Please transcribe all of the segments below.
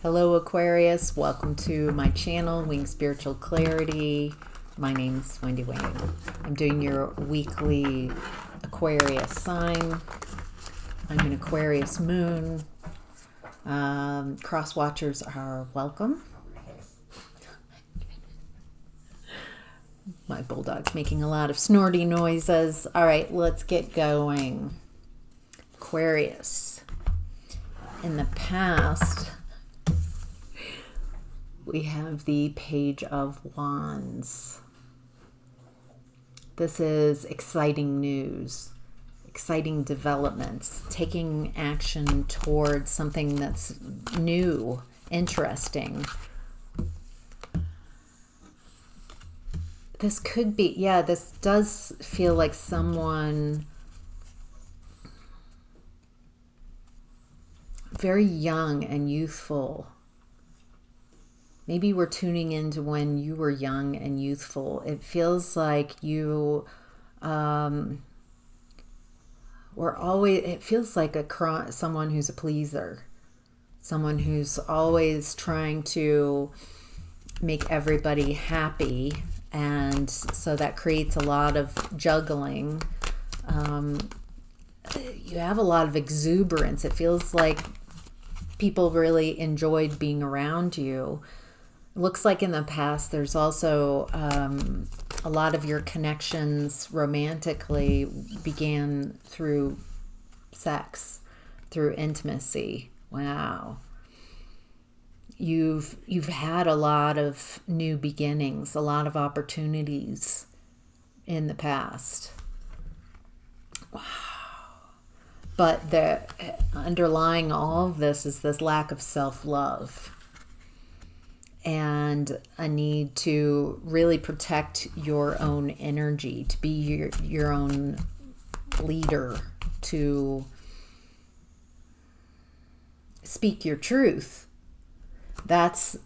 Hello Aquarius, welcome to my channel, Wing Spiritual Clarity. My name's Wendy Wing. I'm doing your weekly Aquarius sign. I'm an Aquarius moon. Cross watchers are welcome. My bulldog's making a lot of snorty noises. All right, let's get going. Aquarius. In the past, we have the Page of Wands. This is exciting news, exciting developments, taking action towards something that's new, interesting. This could be, this does feel like someone very young and youthful. Maybe we're tuning into when you were young and youthful. It feels like you it feels like someone who's a pleaser, someone who's always trying to make everybody happy, and so that creates a lot of juggling. You have a lot of exuberance. It feels like people really enjoyed being around you. Looks like in the past there's also a lot of your connections romantically began through sex, through intimacy. Wow. You've had a lot of new beginnings, a lot of opportunities in the past. Wow. But the underlying all of this is this lack of self-love and a need to really protect your own energy, to be your own leader, to speak your truth. That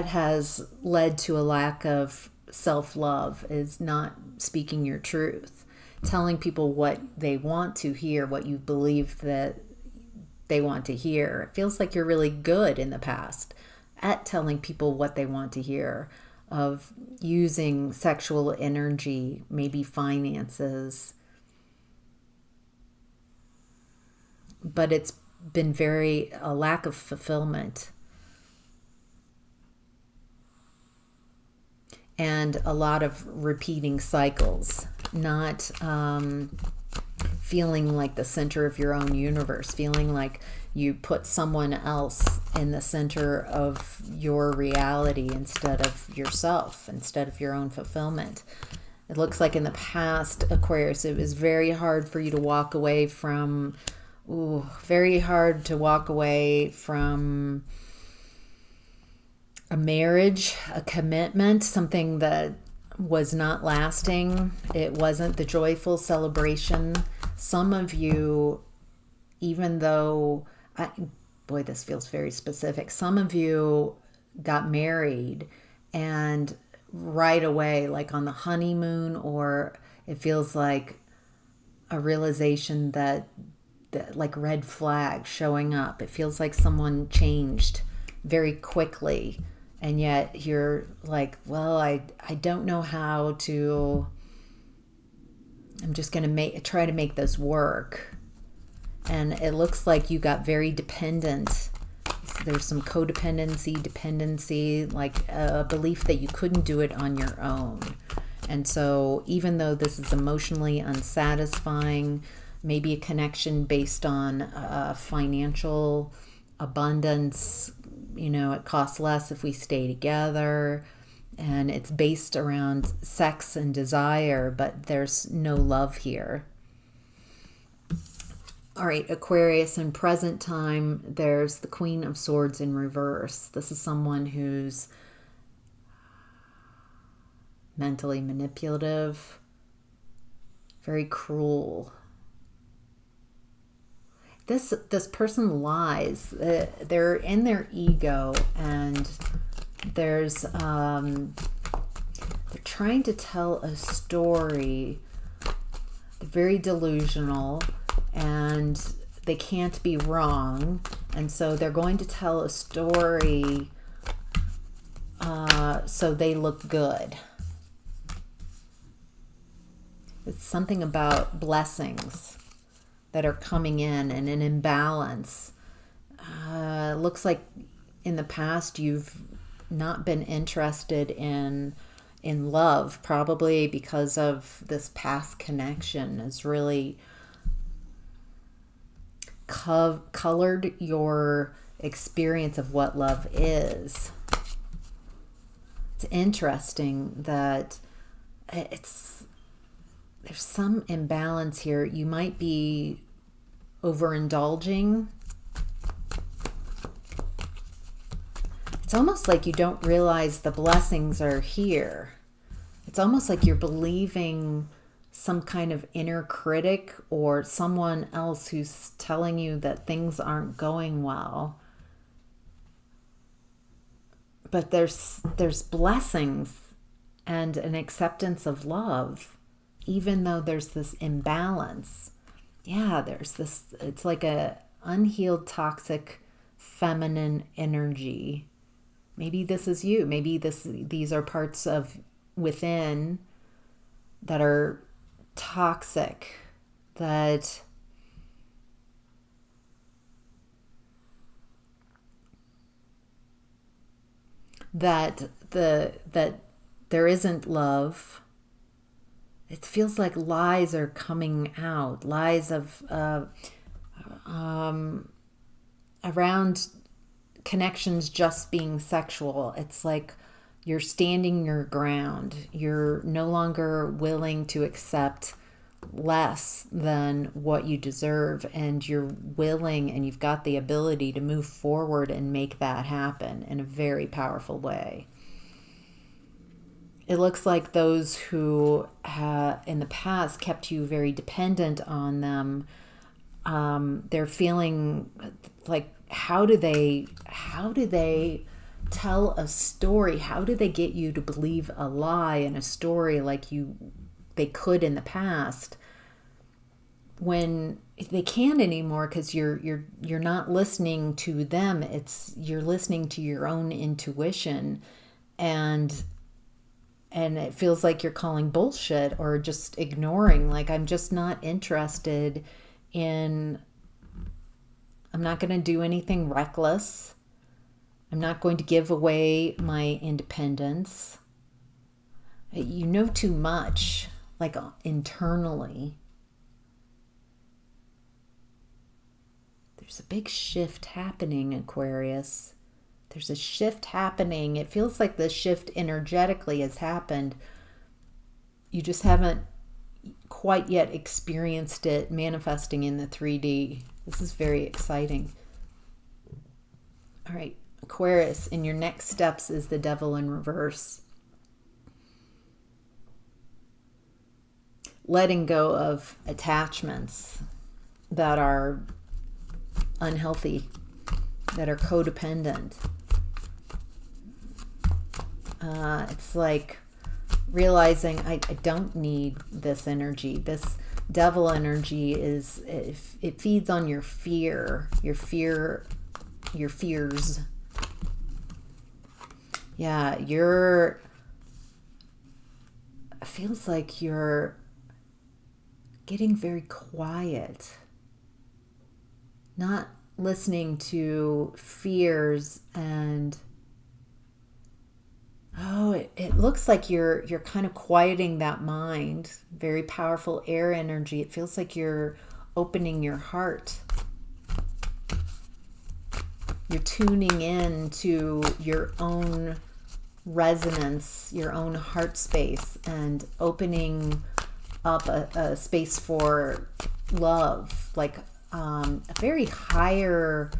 has led to a lack of self-love, is not speaking your truth, telling people what they want to hear, what you believe that they want to hear. It feels like you're really good in the past at telling people what they want to hear, of using sexual energy, maybe finances. But it's been a lack of fulfillment. And a lot of repeating cycles, not feeling like the center of your own universe, feeling like you put someone else in the center of your reality instead of yourself, instead of your own fulfillment. It looks like in the past, Aquarius, it was very hard for you to walk away from, a marriage, a commitment, something that was not lasting. It wasn't the joyful celebration. Some of you, even though, this feels very specific. Some of you got married and right away, like on the honeymoon, or it feels like a realization that like red flag showing up. It feels like someone changed very quickly. And yet you're like, well, I don't know how to, I'm just going to try to make this work. And it looks like you got very dependent. There's some codependency, dependency, like a belief that you couldn't do it on your own. And so even though this is emotionally unsatisfying, maybe a connection based on financial abundance, it costs less if we stay together, and it's based around sex and desire, but there's no love here. All right, Aquarius, in present time, there's the Queen of Swords in reverse. This is someone who's mentally manipulative, very cruel. This person lies. They're in their ego, and they're trying to tell a story. They're very delusional, and they can't be wrong, And so they're going to tell a story so they look good. It's something about blessings that are coming in and an imbalance. Looks like in the past you've not been interested in love, probably because of this past connection has really colored your experience of what love is. It's interesting that there's some imbalance here. You might be overindulging. It's almost like you don't realize the blessings are here. It's almost like you're believing some kind of inner critic or someone else who's telling you that things aren't going well. But there's blessings and an acceptance of love, even though there's this imbalance. Yeah, there's this, it's like a unhealed toxic feminine energy. Maybe this is you. Maybe these are parts of within that are toxic, that there isn't love. It feels like lies are coming out, lies of around connections just being sexual. It's like you're standing your ground. You're no longer willing to accept less than what you deserve, and you're willing and you've got the ability to move forward and make that happen in a very powerful way. It looks like those who in the past kept you very dependent on them, they're feeling like, how do they tell a story? How do they get you to believe a lie in a story like they could in the past, when they can't anymore, because you're not listening to them. You're listening to your own intuition, and it feels like you're calling bullshit or just ignoring, like, I'm just not interested in, I'm not going to do anything reckless. I'm not going to give away my independence. You know too much, like internally. There's a big shift happening, Aquarius. There's a shift happening. It feels like the shift energetically has happened. You just haven't quite yet experienced it manifesting in the 3D. This is very exciting. All right, Aquarius, in your next steps is the Devil in reverse. Letting go of attachments that are unhealthy, that are codependent. It's like realizing I don't need this energy. This devil energy it feeds on your fears. Yeah, it feels like you're getting very quiet, not listening to fears, and it looks like you're kind of quieting that mind. Very powerful air energy. It feels like you're opening your heart. You're tuning in to your own resonance, your own heart space, and opening up a space for love, like a very higher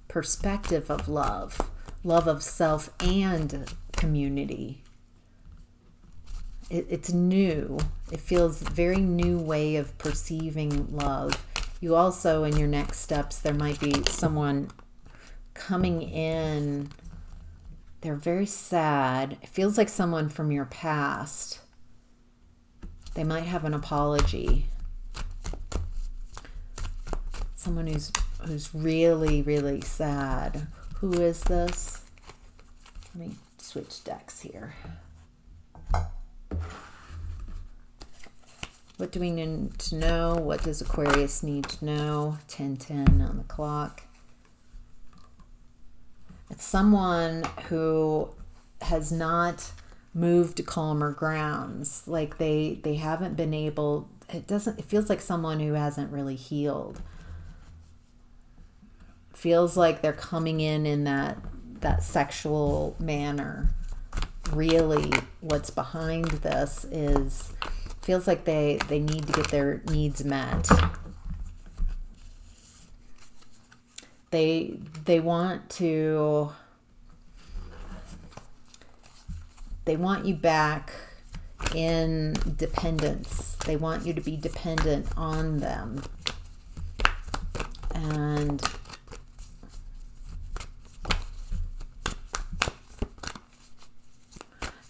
perspective of love of self and community. It's new. It feels very new way of perceiving love. You also, in your next steps, there might be someone coming in. They're very sad. It feels like someone from your past. They might have an apology. Someone who's really, really sad. Who is this? Let me switch decks here. What do we need to know? What does Aquarius need to know? 10:10 on the clock. It's someone who has not moved to calmer grounds. Like they haven't been able, it feels like someone who hasn't really healed. Feels like they're coming in that sexual manner. Really, what's behind this is, feels like they need to get their needs met. They want you back in dependence. They want you to be dependent on them. And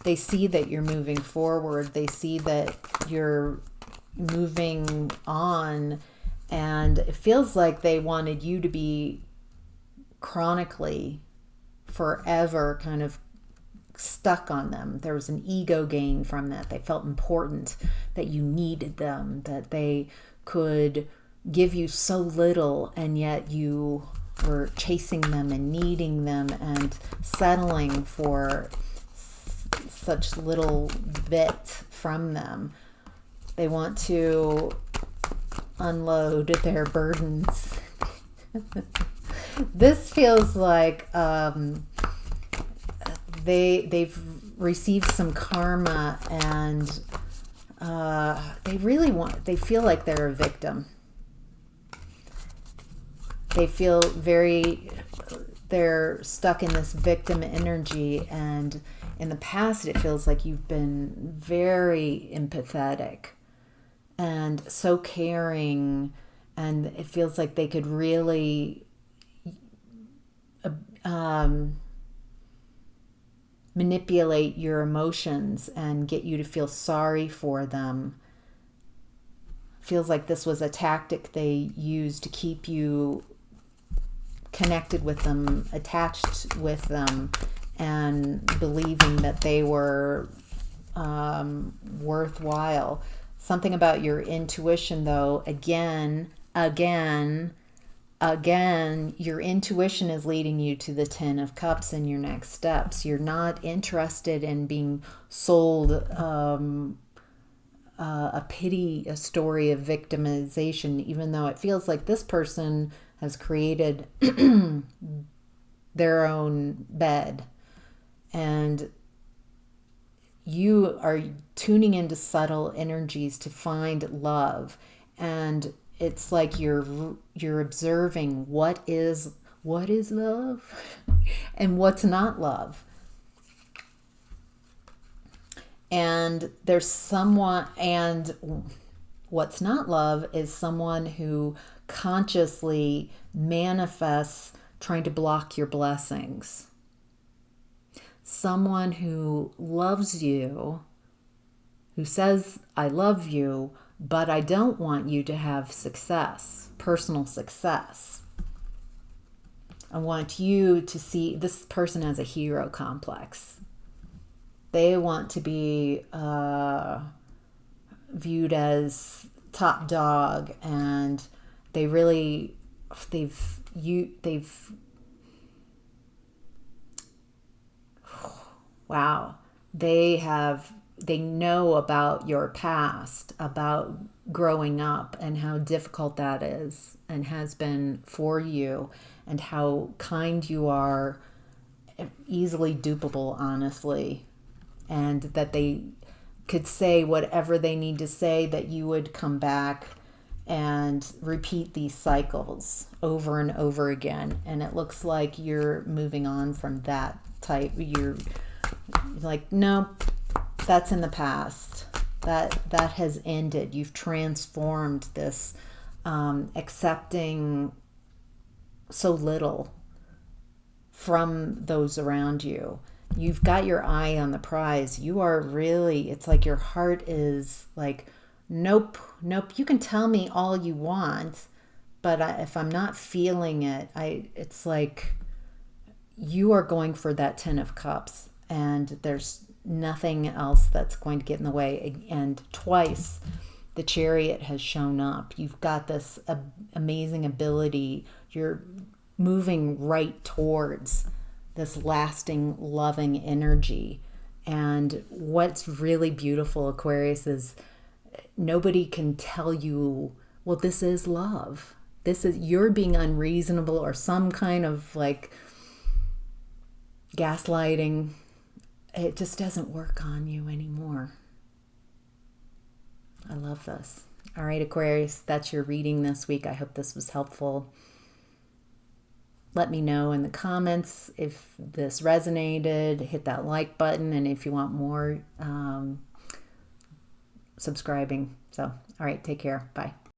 they see that you're moving forward. They see that you're moving on. And it feels like they wanted you to be chronically, forever kind of stuck on them. There was an ego gain from that. They felt important, that you needed them, that they could give you so little, and yet you were chasing them and needing them and settling for such little bit from them. They want to unload their burdens. This feels like they've received some karma, and they feel like they're a victim. They feel they're stuck in this victim energy, and in the past it feels like you've been very empathetic and so caring, and it feels like they could really manipulate your emotions and get you to feel sorry for them. Feels like this was a tactic they used to keep you connected with them, attached with them, and believing that they were worthwhile. Something about your intuition, though, again, your intuition is leading you to the 10 of Cups in your next steps. You're not interested in being sold a story of victimization, even though it feels like this person has created their own bed. And you are tuning into subtle energies to find love. And it's like you're observing what is love and what's not love. And there's someone, and what's not love is someone who consciously manifests trying to block your blessings. Someone who loves you, who says, I love you, but I don't want you to have success, personal success. I want you to see this person as a hero complex. They want to be viewed as top dog, and wow, they know about your past, about growing up and how difficult that is and has been for you, and how kind you are, easily dupable, honestly, and that they could say whatever they need to say, that you would come back and repeat these cycles over and over again. And it looks like you're moving on from that type. You're like, no, that's in the past. That has ended. You've transformed this, accepting so little from those around you. You've got your eye on the prize. You are really, it's like your heart is like, nope, you can tell me all you want, but if I'm not feeling it, it's like you are going for that 10 of cups, and there's nothing else that's going to get in the way. And twice the Chariot has shown up. You've got this amazing ability. You're moving right towards this lasting, loving energy. And what's really beautiful, Aquarius, is nobody can tell you, well, this is love. This is, you're being unreasonable or some kind of like gaslighting. It just doesn't work on you anymore. I love this. All right, Aquarius, that's your reading this week. I hope this was helpful. Let me know in the comments if this resonated. Hit that like button, and if you want more, subscribing. So, all right, take care. Bye.